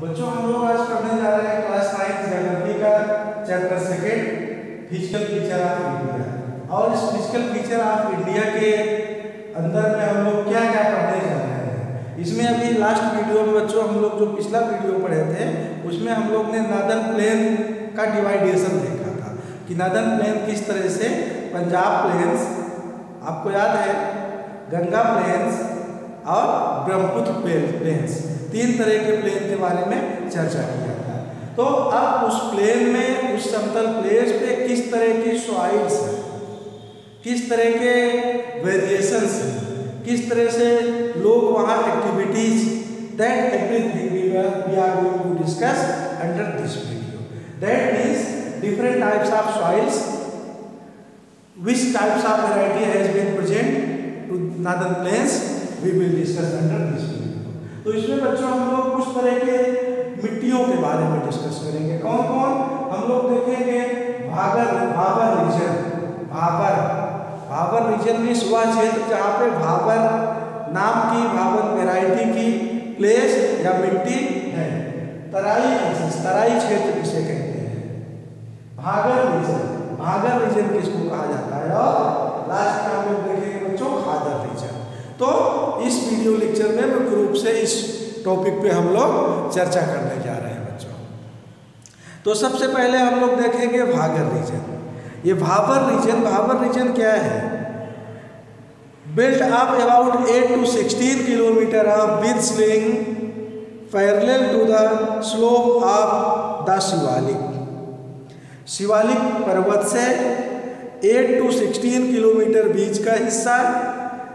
बच्चों हम लोग आज पढ़ने जा रहे हैं क्लास 9 ज्योग्राफी का chapter 2 physical feature of India. और इस फिजिकल फीचर ऑफ इंडिया के अंदर में हम लोग क्या क्या पढ़ने जा रहे हैं। इसमें अभी लास्ट वीडियो में बच्चों हम लोग जो पिछला वीडियो पढ़े थे उसमें हम लोग ने नॉर्दर्न प्लेन का डिवाइडेशन देखा था कि नॉर्दर्न प्लेन किस तरह से पंजाब प्लेन्स, आपको याद है गंगा प्लेन्स और ब्रह्मपुत्र प्लेन्स, 3 तरह के प्लेन के बारे में चर्चा किया था। तो अब उस प्लेन में, उस समतल प्लेस पे किस तरह की सॉइल्स हैं, किस तरह के वेरिएशंस हैं, किस तरह से लोग वहाँ activities, that everything we are going to discuss under this video. That means different types of soils, which types of variety has been present to northern plains, we will discuss under this video। तो इसमें बच्चों हम लोग कुछ तरह के मिट्टियों के बारे में डिस्कस करेंगे। कौन कौन हम लोग देखेंगे? भाबर रीजन। भाबर रीजन में वह क्षेत्र जहाँ पे भाबर नाम की, भाबर वैरायटी की प्लेस या मिट्टी है। तराई क्षेत्र किसे कहते हैं? भागर रीजन किसको कहा जाता है? और लास्ट में हम लोग देखेंगे बच्चों खादर रीजन। तो इस वीडियो लेक्चर में मुख्य रूप से इस टॉपिक पे हम लोग चर्चा करने जा रहे हैं बच्चों। तो सबसे पहले हम लोग देखेंगे भागर रीजन। ये भाबर रीजन क्या है? Built up about 8 to 16 kilometre of with sling parallel to the slope of the Shivalik पर्वत से 8 to 16 किलोमीटर बीच का हिस्सा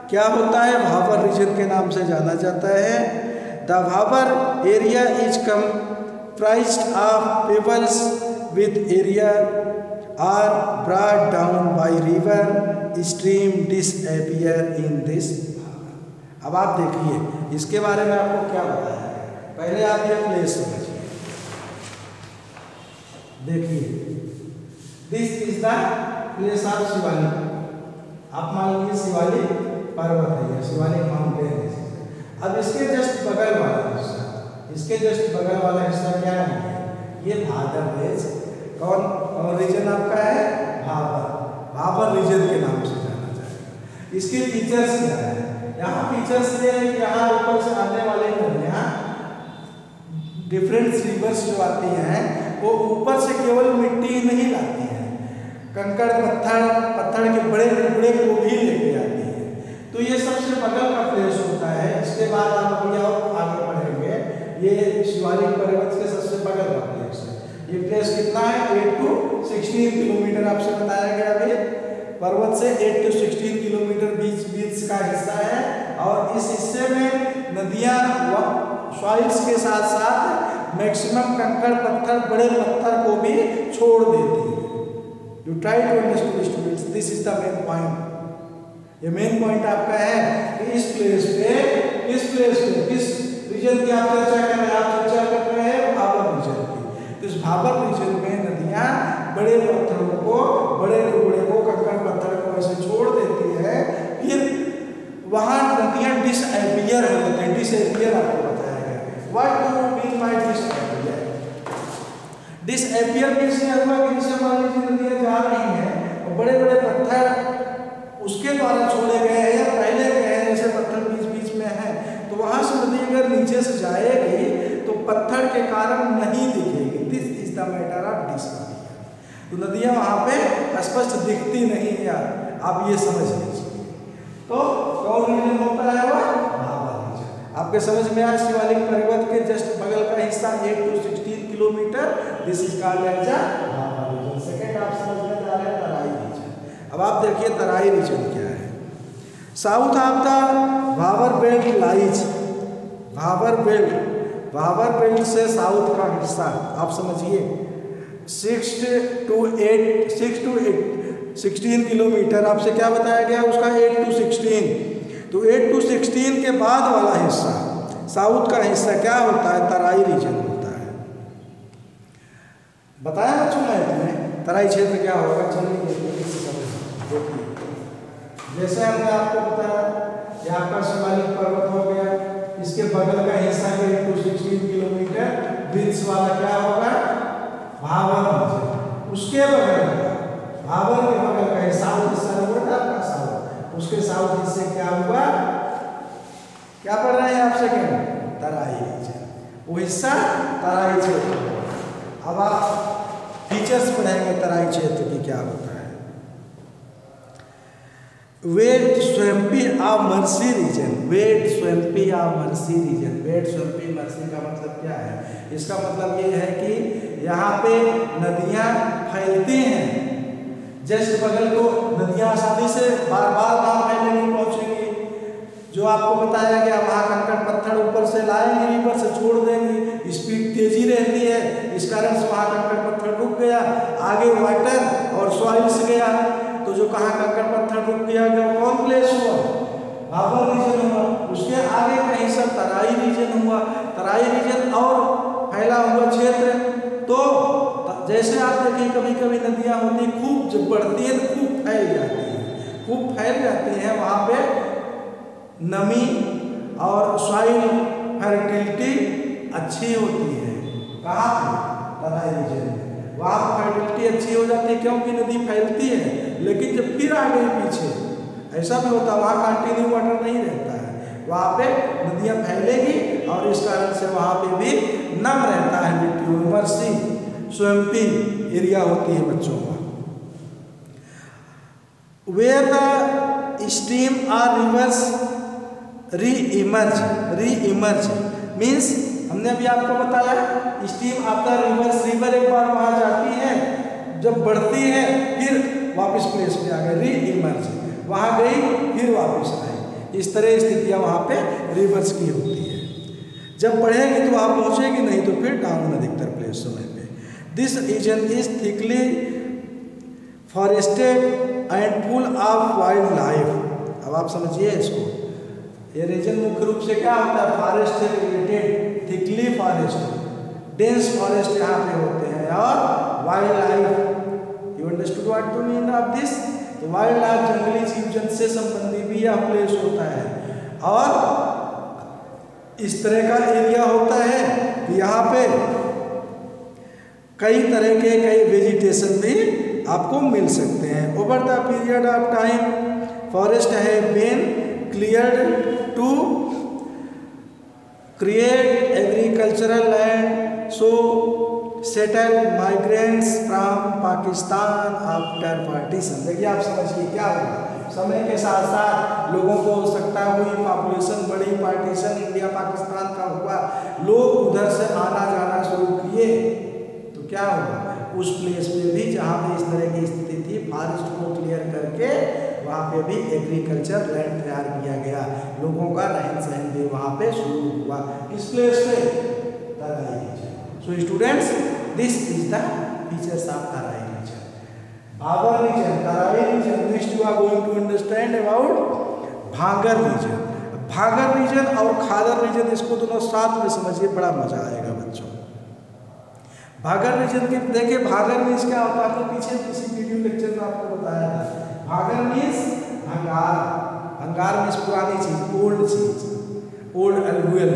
क्या होता है? भाबर रीजन के नाम से जाना जाता है। The Bhabar area is comprised of pebbles with area are brought down by river stream disappear in this। अब आप देखिए इसके बारे में आपको क्या बताया है। पहले आप ये प्लेस समझिए, देखिए this is the place of Shivalik. आप मान लीजिए शिवालिक पर्वत है, या शिवालिक माउंटेन है। अब इसके जस्ट बगल वाला हिस्सा क्या है? ये भादर रेज। कौन रीजन आपका है? भाबर रीजन के नाम से जाना जाएगा। इसके फीचर्स क्या है? यहाँ फीचर्स ये है कि यहाँ ऊपर से आने वाले नदियाँ, डिफरेंट रिवर्स जो आती हैं वो ऊपर से केवल मिट्टी नहीं लाती है, कंकड़ पत्थर के बड़े टुकड़े को भी लेके आती है। तो ये सबसे बगल का प्लेस होता है। इसके बाद आप आगे बढ़ेंगे, ये शिवालिक पर्वत के सबसे बगल का प्लेस है। ये प्लेस कितना है? 8 to 16 किलोमीटर आपसे बताया गया है। पर्वत से 8 to 16 किलोमीटर बीच का हिस्सा है। और इस हिस्से में नदियाँ सॉइल्स के साथ साथ मैक्सिमम कंकड़ पत्थर, बड़े पत्थर को भी छोड़ देती है। You try to understand students, this is the main point। ये मेन पॉइंट आपका है कि इस प्लेस पे किस रीजन की आप चर्चा कर रहे हैं? आप चर्चा कर रहे हैं भाबर रीजन की। तो इस भाबर रीजन में नदियाँ बड़े पत्थरों को, बड़े टुकड़े को, कंकड़ पत्थर को ऐसे छोड़ देती है। फिर वहाँ नदियाँ डिसअपियर हो जाती हैं। डिसअपियर आपको बताया गया। What do you mean by disappear? Disappear कैसे हुआ? जैसे मान लीजिए नदियाँ जा रही हैं और बड़े बड़े पत्थर उसके द्वारा छोड़े गए हैं या पहले गए हैं, जैसे पत्थर बीच में है, तो वहाँ से नदी अगर नीचे से जाएगी तो पत्थर के कारण नहीं दिखेगी। This is the matter of disappear. तो नदियाँ वहाँ पे स्पष्ट दिखती नहीं है यार, आप ये समझ लीजिए। तो कौन रीजन होता है? वो भाबर रीजन। आपके समझ में आया? शिवालिक पर्वत के जस्ट बगल का हिस्सा 8 to 16 kilometre, this is called as Bhabar region. Second आप समझने जा रहे हैं तराई रीजन। अब आप देखिए तराई रीजन क्या है। South of the Bhabar belt lies. Bhabar belt से साउथ का हिस्सा आप समझिए 6 to 16 किलोमीटर। आपसे क्या बताया गया? उसका 8 to 16। तो 8 to 16 के बाद वाला हिस्सा, साउथ का हिस्सा क्या होता है? तराई रीजन होता है। बताया बच्चों ने तुम्हें तराई क्षेत्र क्या होगा? चलिए देखिए, जैसे हमने आपको बताया ये आपका शिवालिक पर्वत हो गया, इसके बगल का हिस्सा 8 to 16 किलोमीटर ब्रिज वाला क्या होगा, भाबर रीजन। उसके बगल का, भाबर के बगल का साउथ हिस्सा हुआ ना आपका साउथ, उसके साउथ हिस्से क्या हुआ, क्या पढ़ रहे हैं आप सेकेंड, तराई रीजन, वो हिस्सा तराई क्षेत्र। अब आप फीचर्स पढ़ेंगे तराई क्षेत्र की क्या होता है। Wet swampy of marshy region, wet swampy of marshy region, wet swampy marshy का मतलब क्या है, इसका मतलब ये है कि यहाँ पे नदियाँ फैलती हैं, जस्ट बगल को नदियाँ आसानी से बार बार वहाँ फैलने नहीं पहुँचेंगी। जो आपको बताया गया वहाँ कंकड़ पत्थर ऊपर से लाएंगे, रिवर से छोड़ देंगी, स्पीड तेजी रहती है, इस कारण से वहाँ कंकड़ पत्थर रुक गया, आगे वाटर और सॉइल्स गया, तो जो कहाँ कंकड़ पत्थर रुक गया कौन प्लेस हुआ, भाबर रीजन हुआ। उसके आगे कहीं सब तराई रीजन हुआ, तराई रीजन और फैला हुआ क्षेत्र। तो जैसे आप देखिए कभी कभी नदियाँ होती खूब जब बढ़ती है तो खूब फैल जाती है, खूब फैल जाती हैं, वहाँ पे नमी और सॉइल फर्टिलिटी अच्छी होती है। कहाँ पे, तराई रीजन में, वहाँ फर्टिलिटी अच्छी हो जाती है क्योंकि नदी फैलती है। लेकिन जब फिर आ गई पीछे, ऐसा भी होता है वहाँ कंटिन्यू वाटर नहीं रहता है, वहाँ पे नदियाँ फैलेगी और इस कारण से वहाँ पे भी नम रहता है मिट्टी, मर्सी स्वैम्पी एरिया होती है बच्चों का। Where the stream are rivers re-emerge means हमने अभी आपको बताया स्ट्रीम आफ्टर रिवर्स, रिवर एक बार वहाँ जाती है, जब बढ़ती है फिर वापस प्लेस पे आ गई, री-इमर्ज, वहाँ गई फिर वापस आई, इस तरह स्थितियाँ वहाँ पे रिवर्स की होती है। जब बढ़ेगी तो वहाँ पहुँचेगी, नहीं तो फिर डाउन अधिकतर प्लेस समय पे। This region is thickly forested and full of wildlife. अब आप समझिए इसको, ये रीजन मुख्य रूप से क्या होता है, फॉरेस्ट से related, thickly forest, dense forest यहाँ पे होते हैं, और wildlife. You understood what to mean of this, तो वाइल्ड लाइफ जंगली जीव जंतु से संबंधी भी यह प्लेस होता है, और इस तरह का एरिया होता है कि यहाँ पे कई तरह के कई वेजिटेशन भी आपको मिल सकते हैं। Over the period of time forest है been cleared to create agricultural land, so settle migrants from Pakistan after partition. देखिए आप समझिए क्या हुआ, समय के साथ साथ लोगों को आवश्यकता हुई, पॉपुलेशन बढ़ी, पार्टीशन इंडिया पाकिस्तान का हुआ, लोग उधर से आना जाना शुरू किए, तो क्या हुआ उस प्लेस पे भी जहाँ पे इस तरह की स्थिति थी, फॉरेस्ट को क्लियर करके वहाँ पे भी एग्रीकल्चर लैंड तैयार किया गया, लोगों का रहन सहन भी वहाँ पे शुरू हुआ, किस प्लेस पे, Terai region. So students, this is the features of Terai region, Bhabar region, Terai region. Next you are going to understand about Bhangar region. Bhangar region और खादर रीजन, इसको दोनों साथ में समझिए, बड़ा मजा आएगा बच्चों। भागर रीजन के देखिए, भागर मीन्स क्या होता है, तो पीछे किसी वीडियो लेक्चर में आपको बताया था। भागर मीन्स भंगार, भंगार मीन्स पुरानी चीज, ओल्ड चीज, ओल्ड एल्युअल।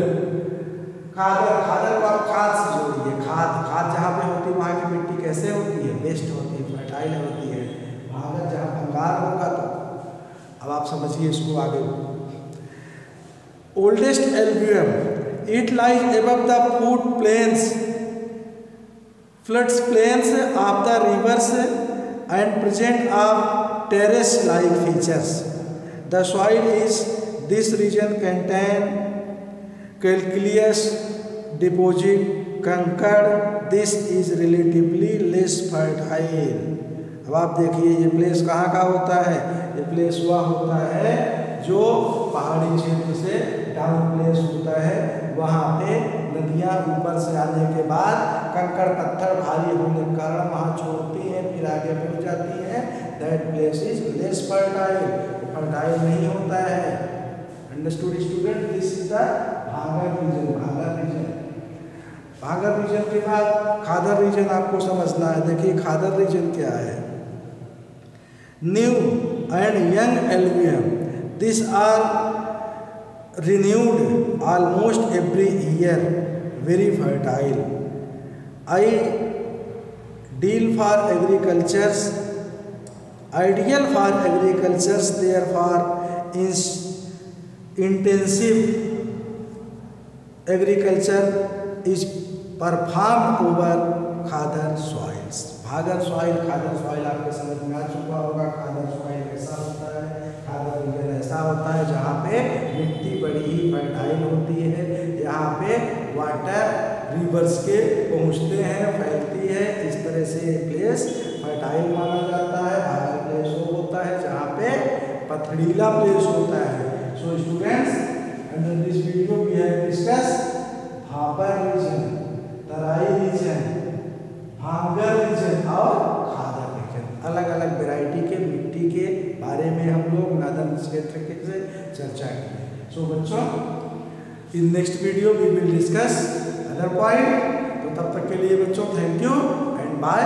खादर, खादर को आप खाद से जोड़िए, खाद, खाद जहाँ पे होती है वहाँ की मिट्टी कैसे होती है, बेस्ट होती है, फर्टाइल होती है। भागर जहाँ भंगार होगा, तो अब आप समझिए इसको आगे। Oldest alluvium, it lies above the flood plains, floods plains of the rivers and present of terrace-like features. The soil is this region contain calcareous deposit, कंकड़, this is relatively less fertile. अब आप देखिए ये place कहाँ का होता है, ये प्लेस हुआ होता है जो पहाड़ी क्षेत्र से डाउन प्लेस होता है, वहाँ पे नदियाँ ऊपर से आने के बाद कंकड़ पत्थर भारी होने के कारण वहाँ छोड़ती हैं, फिर आगे बढ़ जाती हैं। That place is less fertile, fertile नहीं होता है। Understood student, this is the Bhangar region, Bhangar region. Bhangar region के बाद खादर रीजन आपको समझना है। देखिए खादर रीजन क्या है, new and young alluvium, this are renewed almost every year, very fertile, ideal for agricultures, ideal for agricultures, therefore intensive agriculture is performed over Khadar soils. Khadar soil आपके समझ में आ चुका होगा। खादर सॉइल ऐसा होता है, खादर रीजन ऐसा होता है जहाँ पे मिट्टी बड़ी ही फर्टाइल होती है, यहाँ पे वाटर रिवर्स के पहुँचते हैं, फैलती है। इस तरह से प्लेस फर्टाइल माना जाता है। भागर प्लेस वो होता है जहाँ पे पथरीला प्लेस होता है। So students, under this video we have discuss Bhabar region, Terai region, Bhangar region और खादर रीजन। अलग अलग वैरायटी के मिट्टी के बारे में हम लोग नॉर्दर्न क्षेत्र के से चर्चा की। सो बच्चों, in next video we will discuss other point. तो तब तक के लिए बच्चों थैंक यू एंड बाय।